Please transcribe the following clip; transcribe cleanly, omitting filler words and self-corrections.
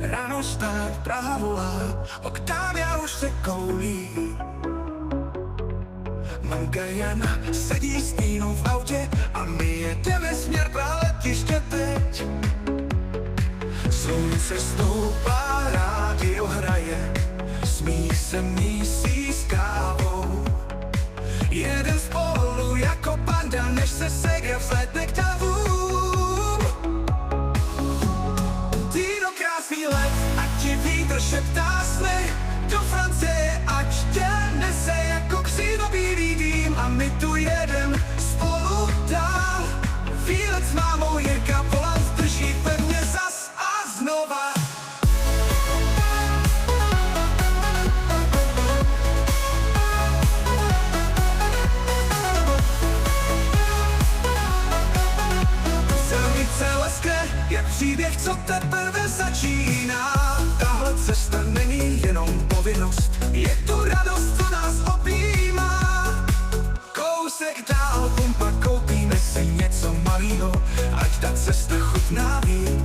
Ráno stát, Praha volá, Octavia už se koulí. Mamka Jana sedí s Nínou v autě a my jedeme směr na letiště teď. Slunce stoupá, rádio hraje, smích se mísí s kávou. Jeden spolu jako panda, než se Segra vzletne k davu. Týno, krásný let, ať ti vítr šeptá sny do Francie, ať tě nese jako křídový dým. A my tu jedem spolu dál. Výlet s mámou, Jirka volant drží pevně zas a znova. Silnice leskne, je příběh, co teprve začíná. Tahle cesta není jenom povinnost, je tu radost, co nás objímá. Kousek dál, pumpa, koupíme si něco malýho, ať ta cesta chutná víc.